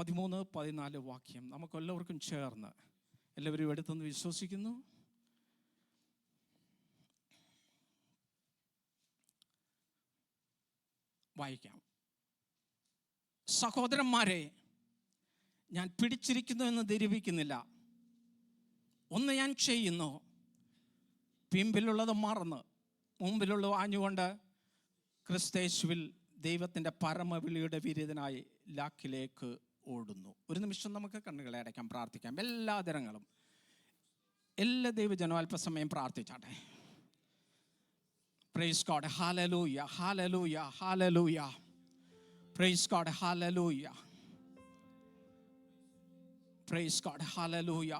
13, 14 വാക്യം നമുക്കെല്ലാവർക്കും ചേർന്ന് എല്ലാവരും എടുത്തെന്ന് വിശ്വസിക്കുന്നു. വായിക്കാം. സഹോദരന്മാരെ, ഞാൻ പിടിച്ചിരിക്കുന്നു എന്ന് ധരിപ്പിക്കുന്നില്ല. ഒന്ന് ഞാൻ ചെയ്യുന്നു, പിമ്പിലുള്ളത് മറന്ന് മുമ്പിലുള്ളത് ആഞ്ഞുകൊണ്ട് ക്രിസ്തയേശുവിൽ ദൈവത്തിൻ്റെ പരമവിളിയുടെ വിരുദ്ധനായി ലാക്കിലേക്ക് ഓടുന്നു. ഒരു നിമിഷം നമുക്ക് കണ്ണുകളെ അടയ്ക്കാം, പ്രാർത്ഥിക്കാം. എല്ലാ ദിനങ്ങളും എല്ലാ ദൈവജനവും അല്പസമയം പ്രാർത്ഥിച്ചാട്ടെ. Praise God, hallelujah, hallelujah, hallelujah. Praise God, hallelujah. Praise God, hallelujah.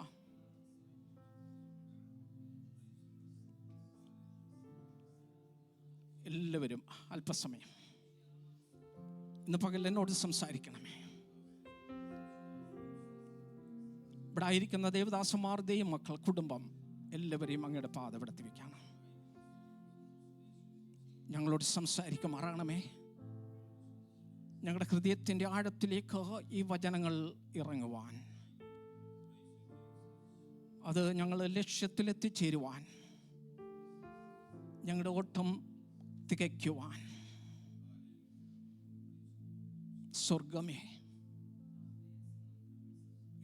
എല്ലാവരും അല്പസമയം ഇന്ന് പകൽ എന്നോട് സംസാരിക്കണമേ. ഇവിടെ ആയിരിക്കുന്ന ദേവദാസന്മാർ, ദൈവമക്കൾ, കുടുംബം എല്ലാവരെയും അങ്ങയുടെ പാദപ്പെടുത്തി വയ്ക്കണം. ഞങ്ങളോട് സംസാരിക്കുമാറാകണമേ. ഞങ്ങളുടെ ഹൃദയത്തിൻ്റെ ആഴത്തിലേക്ക് ഈ വചനങ്ങൾ ഇറങ്ങുവാൻ, അത് ഞങ്ങൾ ലക്ഷ്യത്തിലെത്തിച്ചേരുവാൻ, ഞങ്ങളുടെ ഓട്ടം തികയ്ക്കുവാൻ സ്വർഗമേ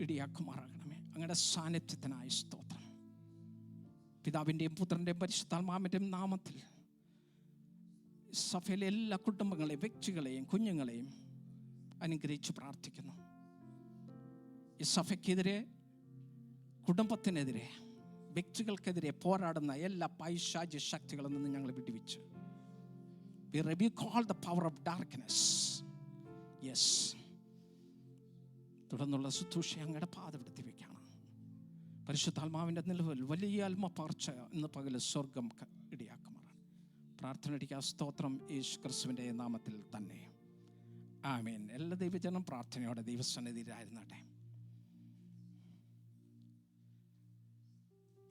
ഇടിയാക്കുമാറാകണമേ. അങ്ങയുടെ സാന്നിധ്യത്തിനായി സ്തോത്രം. പിതാവിൻ്റെയും പുത്രൻ്റെയും പരിശുദ്ധാത്മാവിൻ്റെയും നാമത്തിൽ സഭയിലെ എല്ലാ കുടുംബങ്ങളെയും വ്യക്തികളെയും കുഞ്ഞുങ്ങളെയും അനുഗ്രഹിച്ച് പ്രാർത്ഥിക്കുന്നു. ഈ സഭയ്ക്കെതിരെ, കുടുംബത്തിനെതിരെ, വ്യക്തികൾക്കെതിരെ പോരാടുന്ന എല്ലാ പൈശാചിക ശക്തികളിൽ നിന്ന് ഞങ്ങൾ വിടുവിച്ച് we rebuke all the power of darkness. Yes. തുടർന്നുള്ള ശുശ്രൂഷ അങ്ങയുടെ പാദപ്പെടുത്തി വയ്ക്കണം. പരിശുദ്ധാത്മാവിൻ്റെ നിലവിൽ വലിയ ആത്മപകർച്ച ഇന്ന് പകൽ സ്വർഗം ഇടിയാക്കുമാറാണ്. പ്രാർത്ഥനയ്ക്ക് സ്തോത്രം യേശു ക്രിസ്തുവിൻ്റെ നാമത്തിൽ തന്നെ. ആമേൻ. എല്ലാ ദൈവജനം പ്രാർത്ഥനയോടെ ദൈവസന്നിധിയിലായിരുന്നട്ടെ.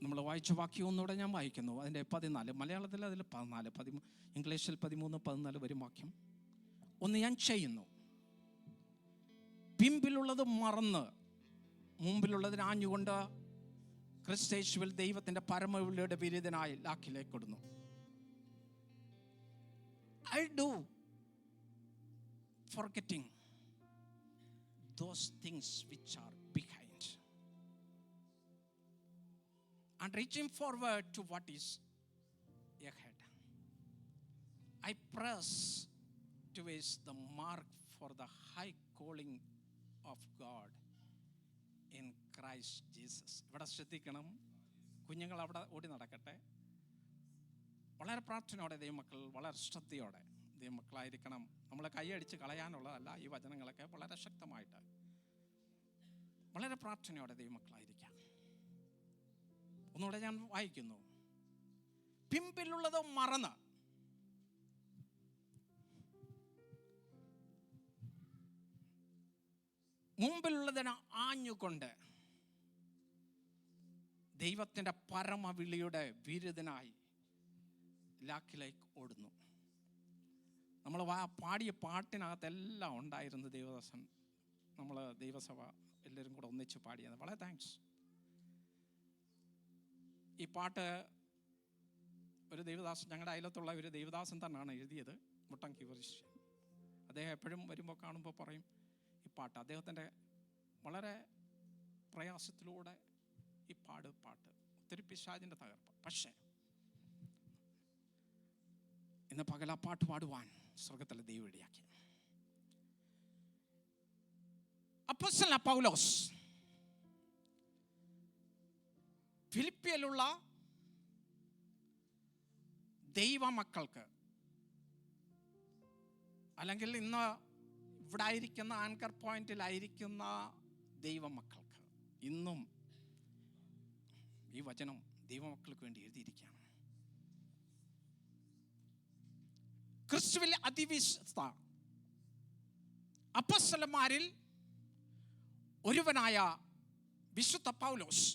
നമ്മൾ വായിച്ച വാക്യം ഒന്നുകൂടെ ഞാൻ വായിക്കുന്നു. അതിൻ്റെ 14, മലയാളത്തിൽ അതിൽ 14, ഇംഗ്ലീഷിൽ 13, 14 വരും വാക്യം. ഒന്ന് ഞാൻ ചെയ്യുന്നു, പിമ്പിലുള്ളത് മറന്ന് മുമ്പിലുള്ളതിന് ആഞ്ഞുകൊണ്ട് ക്രിസ്തയേശുവിൽ ദൈവത്തിൻ്റെ പരമവിളിയുടെ വിരുദ്ധനായി ലാക്കിലേക്ക് ഇടുന്നു. I do, forgetting those things which are behind and reaching forward to what is ahead. I press towards the mark for the high calling of God in Christ Jesus. ഇവിടെ ശ്രദ്ധിക്കണം, കുഞ്ഞുങ്ങൾ അവിടെ ഓടി നടക്കട്ടെ. വളരെ പ്രാർത്ഥനയോടെ ദൈവമക്കൾ, വളരെ ശ്രദ്ധയോടെ ദൈവമക്കളായിരിക്കണം. നമ്മളെ കൈയടിച്ച് കളയാനുള്ളതല്ല ഈ വചനങ്ങളൊക്കെ. വളരെ ശക്തമായിട്ട്, വളരെ പ്രാർത്ഥനയോടെ ദൈവമക്കളായിരിക്കാം. ഒന്നുകൂടെ ഞാൻ വായിക്കുന്നു. പിമ്പിലുള്ളത് മറന്ന് മുമ്പിലുള്ളതിന് ആഞ്ഞുകൊണ്ട് ദൈവത്തിൻ്റെ പരമവിളിയുടെ വിരുദ്ധനായി ലാക്കിലേക്ക് ഓടുന്നു. നമ്മൾ പാടിയ പാട്ടിനകത്തെല്ലാം ഉണ്ടായിരുന്നു ദേവദാസൻ. നമ്മൾ ദൈവസഭ എല്ലാവരും കൂടെ ഒന്നിച്ച് പാടിയത്. വളരെ താങ്ക്സ്. ഈ പാട്ട് ഒരു ദേവദാസൻ, ഞങ്ങളുടെ അയലത്തുള്ള ഒരു ദേവദാസൻ തന്നെയാണ് എഴുതിയത്, മുട്ടങ്കി കുരിശ്. അദ്ദേഹം എപ്പോഴും വരുമ്പോൾ കാണുമ്പോൾ പറയും, ഈ പാട്ട് അദ്ദേഹത്തിൻ്റെ വളരെ പ്രയാസത്തിലൂടെ ഈ പാട്ട് ഒത്തിരി പിശാചിൻ്റെ തകർപ്പ്. പക്ഷേ ഇന്ന് പകൽ ആ പാട്ട് പാടുവാൻ സ്വർഗത്തിലെ ദൈവം ഇടയാക്കി. അപ്പോസ്തലനായ പൗലോസ് ഫിലിപ്പിയിലുള്ള ദൈവമക്കൾക്ക്, അല്ലെങ്കിൽ ഇന്ന് ഇവിടെ ആയിരിക്കുന്ന ആങ്കർ പോയിന്റിലായിരിക്കുന്ന ദൈവമക്കൾക്ക് ഇന്നും ഈ വചനം ദൈവമക്കൾക്ക് വേണ്ടി എഴുതിയിരിക്കുകയാണ്. ക്രിസ്തുവിൽ അതിവിശ്വസ്ത അപ്പോസ്തലന്മാരിൽ ഒരുവനായ വിശുദ്ധ പൗലോസ്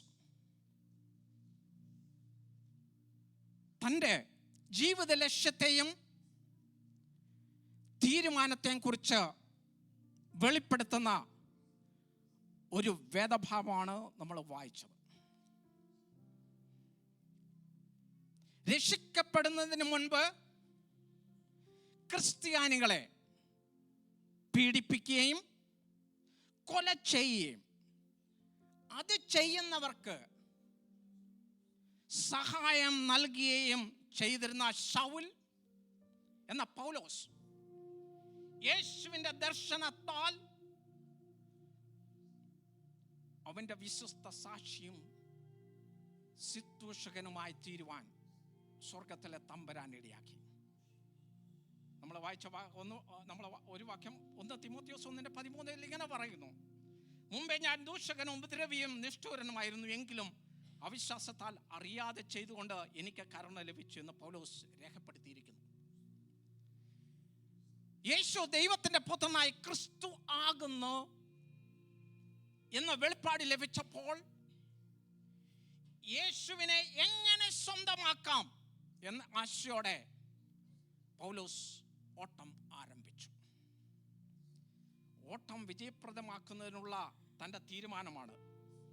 തൻ്റെ ജീവിത ലക്ഷ്യത്തെയും തീരുമാനത്തെയും കുറിച്ച് വെളിപ്പെടുത്തുന്ന ഒരു വേദഭാഗമാണ് നമ്മൾ വായിച്ചത്. രക്ഷിക്കപ്പെടുന്നതിന് മുൻപ് ക്രിസ്ത്യാനികളെ പീഡിപ്പിക്കുകയും കൊല ചെയ്യുകയും അത് ചെയ്യുന്നവർക്ക് സഹായം നൽകുകയും ചെയ്തിരുന്ന ശൗൽ എന്ന പൗലോസ് യേശുവിൻ്റെ ദർശനത്താൽ അവൻ്റെ വിശ്വസ്ത സാക്ഷിയും ശുശ്രൂഷകനുമായി തീരുവാൻ സ്വർഗത്തിലെ തമ്പുരാൻ ഇടയാക്കി. നമ്മൾ വായിച്ച ഒരു വാക്യം 1 തിമോത്തിയോസ് 1:13 ഇങ്ങനെ പറയുന്നു: മുമ്പേ ഞാൻ ദൂഷകനും ഉപദ്രവിയും നിഷ്ഠൂരനുമായിരുന്നു, എങ്കിലും അവിശ്വാസത്താൽ അറിയാതെ ചെയ്തുകൊണ്ട് എനിക്ക് കരുണ ലഭിച്ചു എന്ന് പൗലോസ് രേഖപ്പെടുത്തിയിരിക്കുന്നു. യേശു ദൈവത്തിന്റെ പുത്രനായി ക്രിസ്തു ആകുന്നു എന്ന വെളിപ്പാട് ലഭിച്ചപ്പോൾ യേശുവിനെ എങ്ങനെ സ്വന്തമാക്കാം എന്ന ആശയോടെ പൗലോസ് ഓട്ടം ആരംഭിച്ചു. ഓട്ടം വിജയപ്രദമാക്കുന്നതിനുള്ള തൻ്റെ തീരുമാനമാണ്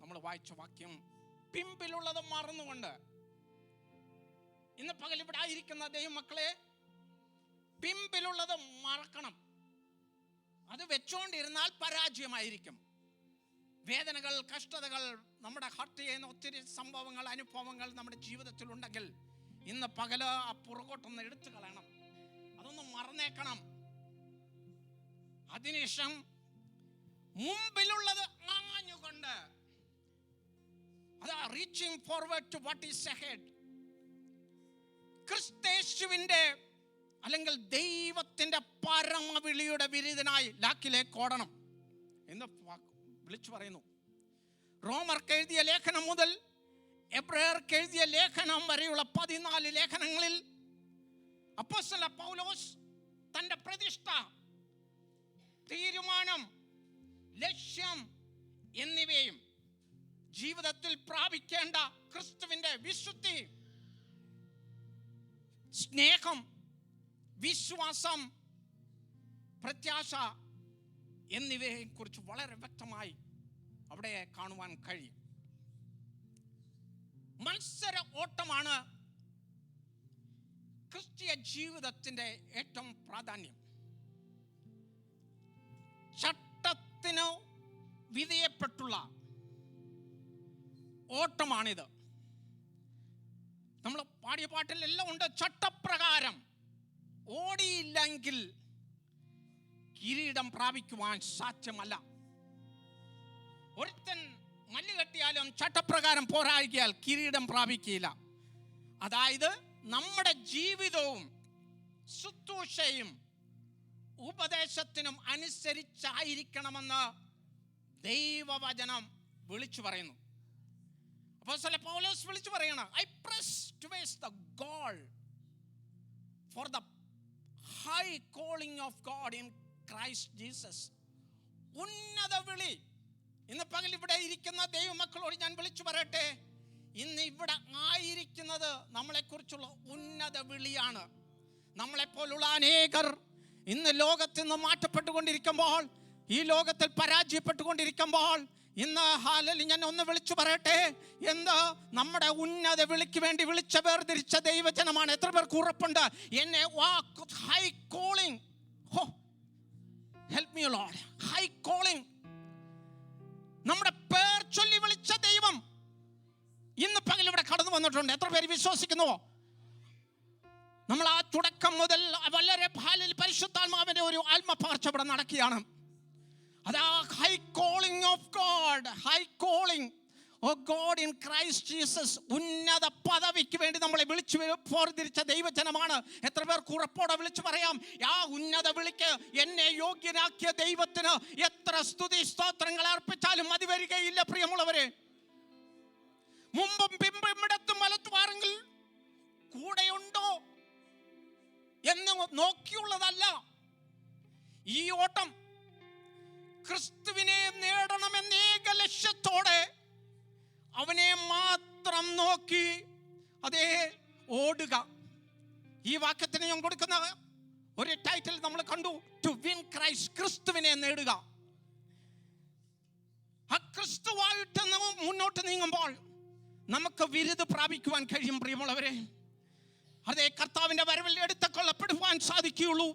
നമ്മൾ വായിച്ച വാക്യം. പിമ്പിലുള്ളത് മറന്നുകൊണ്ട്, ഇന്ന് പകൽ ഇവിടെ ആയിരിക്കുന്ന ദൈവമക്കളെ, പിമ്പിലുള്ളത് മറക്കണം. അത് വെച്ചോണ്ടിരുന്നാൽ പരാജയമായിരിക്കും. വേദനകൾ, കഷ്ടതകൾ, നമ്മുടെ ഹർട്ട് ചെയ്യുന്ന ഒത്തിരി സംഭവങ്ങൾ, അനുഭവങ്ങൾ നമ്മുടെ ജീവിതത്തിൽ ഉണ്ടെങ്കിൽ ഇന്ന് പകല് ആ പുറകോട്ടൊന്ന് എടുത്തു കളയണം, അതൊന്ന് മറന്നേക്കണം. അതിനുശേഷം മുമ്പിലുള്ളത് ആഞ്ഞുകൊണ്ട്, അതാ reaching forward to what is ahead. ക്രിസ്തേശുവിന്റെ അല്ലെങ്കിൽ ദൈവത്തിന്റെ പരമവിളിയുടെ വിരുദ്ധനായി ലാക്കിലേക്ക് ഓടണം എന്ന് വിളിച്ചു പറയുന്നു. റോമർക്ക് എഴുതിയ ലേഖനം മുതൽ എബ്രായർക്ക് എഴുതിയ ലേഖനം വരെയുള്ള 14 ലേഖനങ്ങളിൽ അപ്പോസ്തലൻ പൗലോസ് തന്റെ പ്രതിഷ്ഠ, തീരുമാനം, ലക്ഷ്യം എന്നിവയും ജീവിതത്തിൽ പ്രാപിക്കേണ്ട ക്രിസ്തുവിന്റെ വിശുദ്ധി, സ്നേഹം, വിശ്വാസം, പ്രത്യാശ എന്നിവയെ കുറിച്ച് വളരെ വ്യക്തമായി അവിടെ കാണുവാൻ കഴിയും. മത്സര ഓട്ടമാണ് ക്രിസ്തീയ ജീവിതത്തിന്റെ ഏറ്റവും പ്രാധാന്യം. ചട്ടത്തിന് വിധേയപ്പെട്ടുള്ള ഓട്ടമാണിത്. നമ്മൾ പാടിയ പാട്ടിലെല്ലാം ഉണ്ട്, ചട്ടപ്രകാരം ഓടിയില്ലെങ്കിൽ കിരീടം പ്രാപിക്കുവാൻ സാധ്യമല്ല. ഒരുത്തൻ മല്ല് കെട്ടിയാലും ചട്ടപ്രകാരം പോരാടിയാൽ കിരീടം പ്രാപിക്കില്ല. അതായത് നമ്മുടെ ജീവിതവും ശുശ്രൂഷയും ഉപദേശത്തിനും അനുസരിച്ചായിരിക്കണമെന്ന് ദൈവവചനം വിളിച്ചു പറയുന്നു. അപ്പോസ്തലൻ പൗലോസ് വിളിച്ചു പറയണം, I press towards the goal for the high calling of God in Christ Jesus. ഉന്നത വിളി. ഇന്ന് പകൽ ഇവിടെ ഇരിക്കുന്ന ദൈവമക്കളോട് ഞാൻ വിളിച്ചു പറയട്ടെ, ഇന്ന് ഇവിടെ ആയിരിക്കുന്നത് നമ്മളെക്കുറിച്ചുള്ള ഉന്നത വിളിയാണ്. നമ്മളെപ്പോലുള്ള അനേകർ ഇന്ന് ലോകത്തിൽ നിന്ന് മാറ്റപ്പെട്ടുകൊണ്ടിരിക്കുമ്പോൾ, ഈ ലോകത്തിൽ പരാജയപ്പെട്ടുകൊണ്ടിരിക്കുമ്പോൾ, ഇന്ന് ഹാലൽ ഞാൻ ഒന്ന് വിളിച്ചു പറയട്ടെ, എന്താ നമ്മുടെ ഉന്നത വിളിക്ക് വേണ്ടി വിളിച്ച വേർതിരിച്ച ദൈവജനമാണ്. എത്ര പേർക്ക് ഉറപ്പുണ്ട് എന്നെ high calling, help me Lord, high calling, നമ്മുടെ പേർ ചൊല്ലി വിളിച്ച ദൈവം ഇന്ന് പകൽ ഇവിടെ കടന്നു വന്നിട്ടുണ്ട്. എത്ര പേര് വിശ്വസിക്കുന്നുവോ? നമ്മൾ ആ തുടക്കം മുതൽ വളരെ പരിശുദ്ധാത്മാവിന്റെ ഒരു ആത്മപകർച്ച ഇവിടെ നടക്കുകയാണ്. അതാ high calling of God, high calling of God in Christ Jesus. ഉന്നത പദവിക്ക് വേണ്ടി നമ്മളെ വിളിച്ചു പോർതിരിച്ച ദൈവജനമാണ്. എത്ര പേർക്ക് ഉറപ്പോടെ വിളിച്ചു പറയാം, ആ ഉന്നത വിളിക്ക് എന്നെ യോഗ്യനാക്കിയ ദൈവത്തിന് എത്ര സ്തുതി സ്തോത്രങ്ങൾ അർപ്പിച്ചാലും മതി വരികയില്ല. പ്രിയമുള്ളവരെ, മുമ്പും പിമ്പും ഇടത്തും വലത്തുമാരെങ്കിൽ കൂടെയുണ്ടോ എന്ന് നോക്കിയുള്ളതല്ല ഈ ഓട്ടം. ക്രിസ്തുവിനെ നേടണമെന്ന ഏക ലക്ഷ്യത്തോടെ അവനെ മാത്രം നോക്കി അതേ ഓടുക. ഈ വാക്യത്തിന് ഞാൻ കൊടുക്കുന്ന ഒരു ടൈറ്റിൽ നമ്മൾ കണ്ടു, ടു വിൻ ക്രൈസ്റ്റ്, ക്രിസ്തുവിനെ നേടുക. ആ ക്രിസ്തുവായിട്ട് മുന്നോട്ട് നീങ്ങുമ്പോൾ നമുക്ക് വിരുദ് പ്രാപിക്കുവാൻ കഴിയും പ്രിയമുള്ളവരെ. അതേ കർത്താവിന്റെ വരവിൽ എടുത്തുകൊള്ളപ്പെടുവാൻ സാധിക്കുകയുള്ളൂ.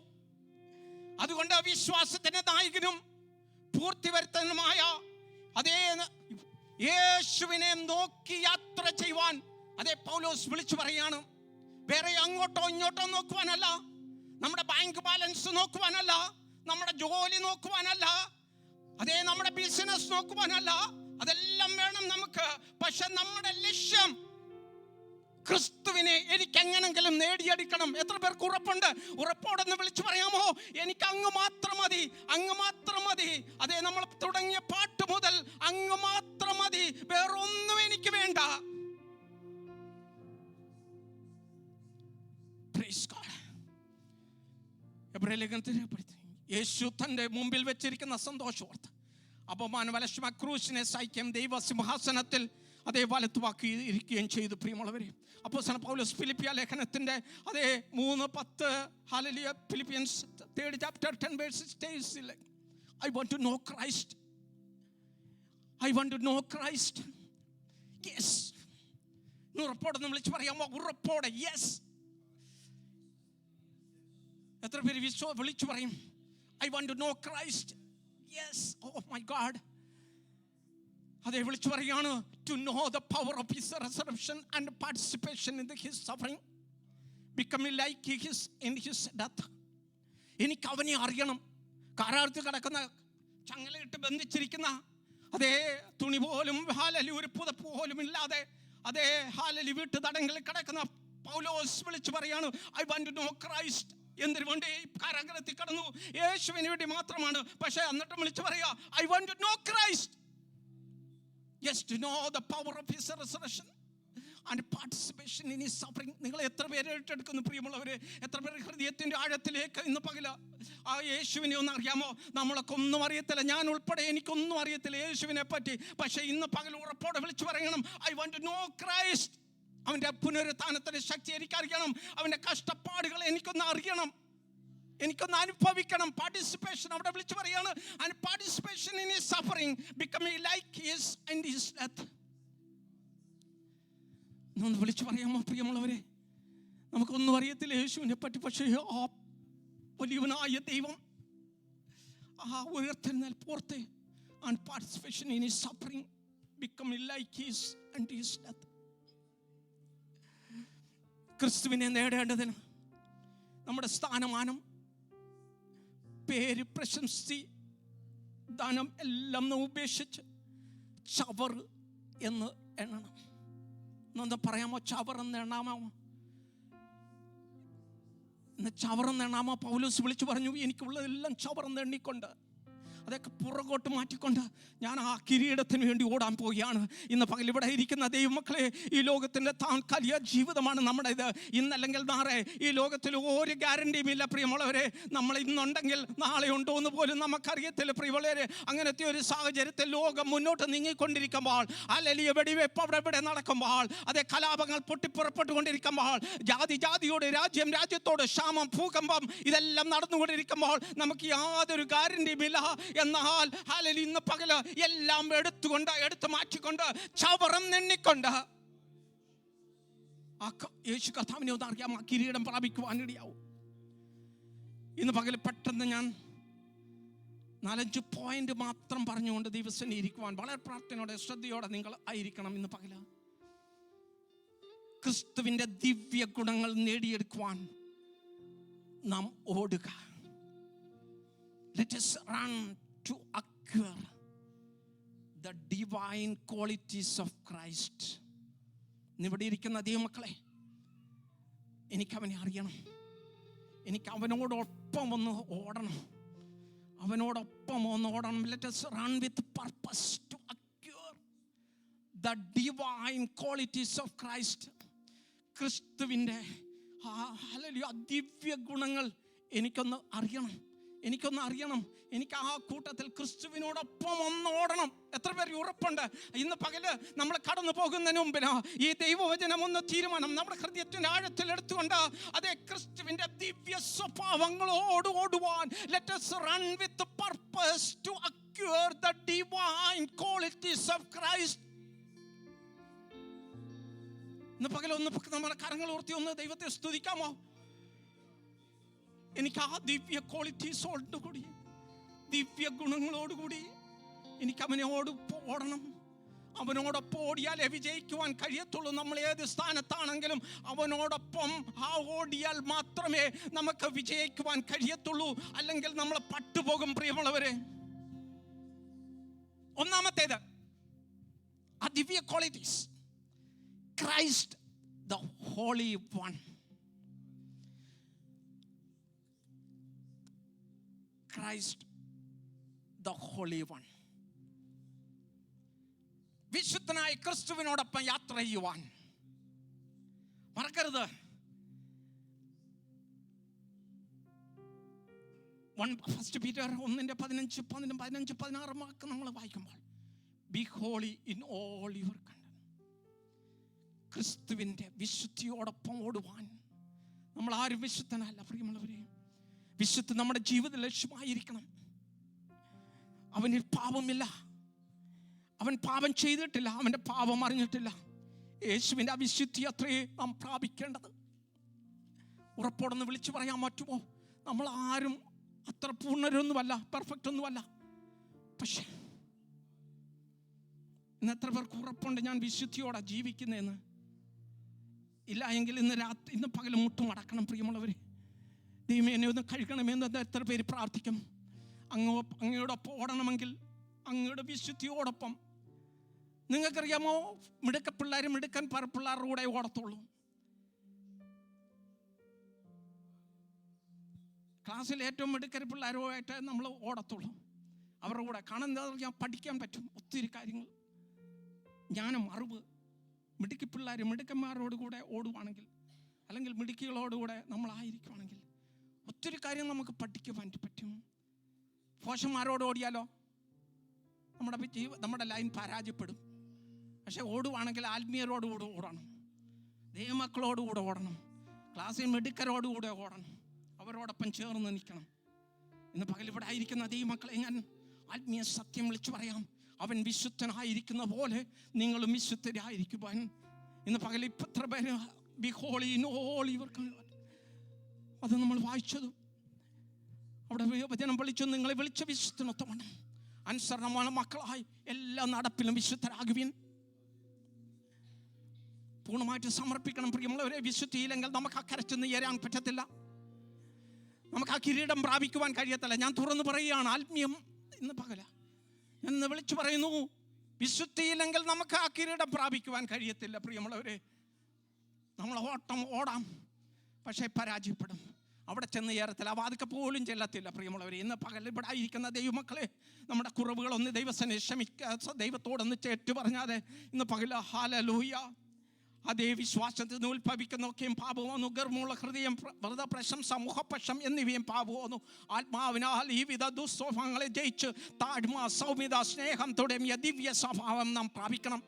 അതുകൊണ്ട് വിശ്വാസത്തിന്റെ നായകനും പൂർത്തി വരുത്തനുമായ അതേ യേശുവിനെ നോക്കി യാത്ര ചെയ്യുവാൻ അതേ പൗലോസ് വിളിച്ചു പറയാണ്. വേറെ അങ്ങോട്ടോ ഇങ്ങോട്ടോ നോക്കുവാനല്ല, നമ്മുടെ ബാങ്ക് ബാലൻസ് നോക്കുവാനല്ല, നമ്മുടെ ജോലി നോക്കുവാനല്ല, അതേ നമ്മുടെ ബിസിനസ് നോക്കുവാനല്ല. അതെല്ലാം വേണം നമുക്ക്. പക്ഷെ നമ്മുടെ ലക്ഷ്യം ക്രിസ്തുവിനെ എനിക്ക് എങ്ങനെങ്കിലും നേടിയെടുക്കണം. എത്ര പേർക്ക് ഉറപ്പുണ്ട്? ഉറപ്പോടൊന്ന് വിളിച്ചു പറയാമോ? എനിക്ക് അങ്ങ് മാത്രം മതി, അങ്ങ് മാത്രം മതി. അതേ നമ്മൾ തുടങ്ങിയ പാട്ട് മുതൽ അങ്ങ് മാത്രം മതി, വേറൊന്നും എനിക്ക് വേണ്ട. യേശു തന്റെ മുമ്പിൽ വെച്ചിരിക്കുന്ന സന്തോഷവാർത്ത, അപമാനം വലശുമ ക്രൂശിനെ സഹിക്കാൻ ദൈവസിംഹാസനത്തിൽ അതേ വലത്തുവാക്കി ഇരിക്കുകയും ചെയ്തു. പ്രിയമുള്ളവരെ, അപ്പോസ്തലൻ പൗലോസ് ഫിലിപ്പിയ ലേഖനത്തിന്റെ അതേ 3:10 hallelujah Philippians 3rd chapter 10 verses says, I want to know Christ. I want to know Christ. Yes. ഉറപ്പോടെ നമ്മൾ വിളിച്ചു പറയാമോ? ഉറപ്പോടെ യെസ്. എത്ര പേര് വിളിച്ചു പറയും I want to know Christ? Yes. Oh my God. അതേ വിളിച്ചു പറയാണ്, to know the power of his resurrection and participation in his suffering, becoming like his in his death. എനിക്ക് അവനെ അറിയണം. കാരാഗ്രഹത്തിൽ കിടക്കുന്ന, ചങ്ങലയിട്ട് ബന്ധിച്ചിരിക്കുന്ന, അതേ തുണി പോലും ഹല്ലേലൂയ ഒരു പുതപ്പ് പോലും ഇല്ലാതെ അതേ ഹല്ലേലൂയ വീട്ടു തടങ്ങളിൽ കിടക്കുന്ന പൗലോസ് വിളിച്ചു പറയാണ്, I want to know Christ. എന്തിനു വേണ്ടി കാരാഗ്രഹത്തിൽ കടന്നു? യേശുവിന് വേണ്ടി മാത്രമാണ്. പക്ഷെ എന്നിട്ട് വിളിച്ചു പറയാ, I want to know Christ. Yes, to know the power of his resurrection and participation in his suffering. നിങ്ങൾ എത്ര പേര് ഏറ്റെടുക്കുന്നു പ്രിയമുള്ളവരെ? എത്ര പേര് ഹൃദയത്തിന്റെ ആഴത്തിലേക്ക് ഇന്ന് പകല ആ യേശുവിനെ ഒന്ന് അറിയാമോ? നമ്മളൊക്കെ ഒന്നും അറിയത്തില്ല, ഞാൻ ഉൾപ്പെടെ എനിക്കൊന്നും അറിയത്തില്ല യേശുവിനെ പറ്റി. പക്ഷെ ഇന്ന് പകൽ ഉറപ്പോടെ വിളിച്ചു പറയണം, I want to know Christ. അവന്റെ പുനരുത്ഥാനത്തിന്റെ ശക്തി എനിക്കറിയണം, അവന്റെ കഷ്ടപ്പാടുകൾ എനിക്കൊന്ന് അറിയണം, എനിക്കൊന്ന് അനുഭവിക്കണം. പാർട്ടിസിപ്പേഷൻ അവിടെ വിളിച്ചു പറയാണ്, and participation in his suffering, becoming like his and his death. ഒന്ന് വിളിച്ചു പറയാമോ പ്രിയമുള്ളവരെ? നമുക്കൊന്നും അറിയത്തില്ല യേശുവിനെ പറ്റി, പക്ഷേ ആ വലിയവനായ ദൈവം ആ ഉയർത്തെഴുന്നേൽപ്പോർത്ത് and participation in his suffering, becoming like his and his death. ക്രിസ്തുവിനെ നേടേണ്ടതിന് നമ്മുടെ സ്ഥാനമാനം, പേര്, പ്രശംസി, ധനം എല്ലാം ഉപേക്ഷിച്ച് ചവർ എന്ന് എണ്ണണം. എന്താ പറയാമോ? ചവർ എന്ന് എണ്ണാമോ? ചവർ എന്ന് എണ്ണാമോ? പൗലോസ് വിളിച്ചു പറഞ്ഞു, എനിക്കുള്ളതെല്ലാം ചവർ എന്ന് എണ്ണിക്കൊണ്ട് അതൊക്കെ പുറകോട്ട് മാറ്റിക്കൊണ്ട് ഞാൻ ആ കിരീടത്തിന് വേണ്ടി ഓടാൻ പോവുകയാണ്. ഇന്ന് പകൽ ഇവിടെ ഇരിക്കുന്ന ദൈവമക്കളെ, ഈ ലോകത്തിൻ്റെ താൽക്കാലിക ജീവിതമാണ് നമ്മുടേത്. ഇന്നല്ലെങ്കിൽ നാളെ ഈ ലോകത്തിൽ ഒരു ഗ്യാരണ്ടിയും ഇല്ല പ്രിയമുള്ളവരെ. നമ്മൾ ഇന്നുണ്ടെങ്കിൽ നാളെ ഉണ്ടോ എന്ന് പോലും നമുക്കറിയത്തില്ല പ്രിയമുള്ളവരെ. അങ്ങനത്തെ ഒരു സാഹചര്യത്തിൽ ലോകം മുന്നോട്ട് നീങ്ങിക്കൊണ്ടിരിക്കുമ്പോൾ, അല്ലെങ്കിൽ വെടിവെപ്പ് അവിടെ ഇവിടെ നടക്കുമ്പോൾ, അതേ കലാപങ്ങൾ പൊട്ടിപ്പുറപ്പെട്ടുകൊണ്ടിരിക്കുമ്പോൾ, ജാതിയോട്, രാജ്യത്തോട് ക്ഷാമം, ഭൂകമ്പം ഇതെല്ലാം നടന്നുകൊണ്ടിരിക്കുമ്പോൾ നമുക്ക് യാതൊരു ഗ്യാരണ്ടിയും ഇല്ല. എന്നാൽ ഹല്ലേലൂയ ഇന്ന് പകല് എല്ലാം എടുത്തു മാറ്റിക്കൊണ്ട് ചവറം എണ്ണിക്കൊണ്ട് യേശു കർത്താവിനെ ഒന്ന് അറിയാം, ആ കിരീടം പ്രാപിക്കുവാനിടയാവും. ഇന്ന് പകൽ പെട്ടെന്ന് ഞാൻ 4-5 പോയിന്റ് മാത്രം പറഞ്ഞുകൊണ്ട് ദിവസം ഇരിക്കുവാൻ വളരെ പ്രാർത്ഥനയോടെ ശ്രദ്ധയോടെ നിങ്ങൾ ആയിരിക്കണം. ഇന്ന് പകല് ക്രിസ്തുവിന്റെ ദിവ്യ ഗുണങ്ങൾ നേടിയെടുക്കുവാൻ നാം ഓടുക. Let us run to acquire the divine qualities of Christ. ഇവിടെ ഇരിക്കുന്ന ദൈവമക്കളെ, എനിക്ക് അവനെ അറിയണം, എനിക്ക് അവനോടൊപ്പം ഒന്ന് ഓടണം, അവനോടൊപ്പം ഒന്ന് ഓടണം. Let us run with purpose to acquire the divine qualities of Christ. ക്രിസ്തുവിൻ്റെ ഹല്ലേലൂയ ദിവ്യ ഗുണങ്ങൾ എനിക്കൊന്ന് അറിയണം. എനിക്ക് ആ കൂട്ടത്തിൽ ക്രിസ്തുവിനോടൊപ്പം ഒന്ന് ഓടണം. എത്ര പേര് ഉറപ്പുണ്ട്? ഇന്ന് പകല് നമ്മൾ കടന്നു പോകുന്നതിന് മുമ്പിന് ഈ ദൈവവചനം ഒന്ന് തീരുമാനം നമ്മുടെ ഹൃദയത്തിന്റെ ആഴത്തിൽ എടുത്തുകൊണ്ട് അതേ ക്രിസ്തുവിന്റെ ദിവ്യ സ്വഭാവങ്ങളോട് ഓടുവാൻ. Let us run with the purpose to acquire secure the divine qualities of Christ. ഇന്ന് പകലൊന്ന് നമ്മുടെ കരങ്ങൾ ഉയർത്തി ഒന്ന് ദൈവത്തെ സ്തുതിക്കാമോ? എനിക്ക് ആ ദിവ്യ ക്വാളിറ്റീസോടുകൂടി, ദിവ്യ ഗുണങ്ങളോടുകൂടി എനിക്ക് അവനോട് ഓടണം. അവനോടൊപ്പം ഓടിയാലേ വിജയിക്കുവാൻ കഴിയത്തുള്ളൂ. നമ്മൾ ഏത് സ്ഥാനത്താണെങ്കിലും അവനോടൊപ്പം ഓടിയാൽ മാത്രമേ നമുക്ക് വിജയിക്കുവാൻ കഴിയത്തുള്ളൂ. അല്ലെങ്കിൽ നമ്മൾ പട്ടുപോകും പ്രിയമുള്ളവരെ. ഒന്നാമത്തേത് ആ ദിവ്യ qualities, Christ the holy one. Christ the holy one. വിശുദ്ധനായ ക്രിസ്തുവിനോടൊപ്പം യാത്ര ചെയ്യുവാൻ മറക്കരുത്. 1 Peter 1:15-16 വാക്ക് നമ്മൾ വായിക്കുമ്പോൾ, be holy in all your conduct. ക്രിസ്തുവിൻ്റെ വിശുദ്ധിയോടൊപ്പം ഓടുവാൻ. നമ്മൾ ആരും വിശുദ്ധനല്ല പ്രിയമുള്ളവരെ. വിശുദ്ധ നമ്മുടെ ജീവിത ലക്ഷ്യമായിരിക്കണം. അവനിൽ പാപമില്ല, അവൻ പാപം ചെയ്തിട്ടില്ല, അവൻ്റെ പാപം അറിഞ്ഞിട്ടില്ല. യേശുവിൻ്റെ അവിശുദ്ധി അത്രയേ നാം പ്രാപിക്കേണ്ടത്. ഉറപ്പോടൊന്ന് വിളിച്ചു പറയാൻ പറ്റുമോ? നമ്മൾ ആരും അത്ര പൂർണ്ണരൊന്നുമല്ല, പെർഫെക്റ്റ് ഒന്നുമല്ല. പക്ഷേ ഇന്ന് എത്ര പേർക്ക് ഉറപ്പുണ്ട് ഞാൻ വിശുദ്ധിയോടെ ജീവിക്കുന്നതെന്ന്? ഇല്ല എങ്കിൽ ഇന്ന് പകൽ മുട്ടുമടക്കണം പ്രിയമുള്ളവരെ. ദൈവമേ എന്നെ ഒന്ന് കഴുകണമെന്ന് എത്ര പേര് പ്രാർത്ഥിക്കും? അങ്ങയോടൊപ്പം ഓടണമെങ്കിൽ അങ്ങയുടെ വിശുദ്ധിയോടൊപ്പം. നിങ്ങൾക്കറിയാമോ, മിടുക്ക പിള്ളേർ മിടുക്കൻ പിള്ളേരുടെ കൂടെ ഓടത്തുള്ളൂ. ക്ലാസ്സിൽ ഏറ്റവും മിടുക്കൻ പിള്ളേരുമായിട്ട് നമ്മൾ ഓടത്തുള്ളൂ. അവരുടെ കൂടെ കാണുന്നത് പഠിക്കാൻ പറ്റും ഒത്തിരി കാര്യങ്ങൾ, ജ്ഞാനം, അറിവ്. മിടുക്കി പിള്ളേർ മിടുക്കന്മാരോട് കൂടെ ഓടുവാണെങ്കിൽ, അല്ലെങ്കിൽ മിടുക്കികളോടുകൂടെ നമ്മളായിരിക്കുവാണെങ്കിൽ ഒത്തിരി കാര്യം നമുക്ക് പഠിക്കുവാൻ പറ്റും. ഭോഷന്മാരോട് ഓടിയാലോ നമ്മുടെ ലൈൻ പരാജയപ്പെടും. പക്ഷെ ഓടുവാണെങ്കിൽ ആത്മീയരോടുകൂടെ ഓടണം, ദൈവമക്കളോടുകൂടെ ഓടണം, ക്ലാസ്സിൽ മിടുക്കരോടുകൂടെ ഓടണം, അവരോടൊപ്പം ചേർന്ന് നിൽക്കണം. ഇന്ന് പകൽ ഇവിടെ ആയിരിക്കുന്ന ദൈവമക്കളെ ഞാൻ ആത്മീയ സത്യം വിളിച്ചു പറയാം. അവൻ വിശുദ്ധനായിരിക്കുന്ന പോലെ നിങ്ങളും വിശുദ്ധരായിരിക്കുവാൻ. ഇന്ന് പകൽ ഇത്ര പേര് be holy in all your conduct. അത് നമ്മൾ വായിച്ചത് അവിടെ വചനം വിളിച്ചു, നിങ്ങളെ വിളിച്ച വിശുദ്ധനൊത്തവണ്ണം അനുസരണமான മക്കളായി എല്ലാ നടപ്പിലും വിശുദ്ധരാകുവിൻ. പൂർണ്ണമായിട്ട് സമർപ്പിക്കണം പ്രിയമുള്ളവരെ. വിശുദ്ധിയില്ലെങ്കിൽ നമുക്ക് ആ കരച്ചെന്ന് ഏറാൻ പറ്റത്തില്ല, നമുക്ക് ആ കിരീടം പ്രാപിക്കുവാൻ കഴിയത്തില്ല. ഞാൻ തുറന്നു പറയുകയാണ്, ആത്മീയം ഇന്ന് പകല എന്ന് വിളിച്ചു പറയുന്നു. വിശുദ്ധിയില്ലെങ്കിൽ നമുക്ക് ആ കിരീടം പ്രാപിക്കുവാൻ കഴിയത്തില്ല പ്രിയമുള്ളവരെ. നമ്മൾ ഓടാം, പക്ഷേ പരാജയപ്പെടും. അവിടെ ചെന്ന് ഏറത്തില്ല, വാതിക്ക പോലും ചെല്ലത്തില്ല പ്രിയമുള്ളവരെ. ഇന്ന് പകൽ ഇവിടെ ആയിരിക്കുന്ന ദൈവമക്കളെ, നമ്മുടെ കുറവുകളൊന്ന് ദൈവത്തോടൊന്ന് ചേറ്റു പറഞ്ഞാതെ ഇന്ന് പകൽ ഹല്ലേലൂയ. അതേ വിശ്വാസത്തിൽ നിന്ന് ഉത്ഭവിക്കുന്നൊക്കെയും പാപമോന്നു, ഗർവമുള്ള ഹൃദയം, വ്രത പ്രശംസ, മുഖപക്ഷം എന്നിവയും പാപമോന്നു. ആത്മാവിനാൽ ഈ വിധ ദുസ്വഭാവങ്ങളെ ജയിച്ച് താഴ്മ, സൗമ്യത, സ്നേഹം തുടങ്ങിയ ദിവ്യ സ്വഭാവം നാം പ്രാപിക്കണം.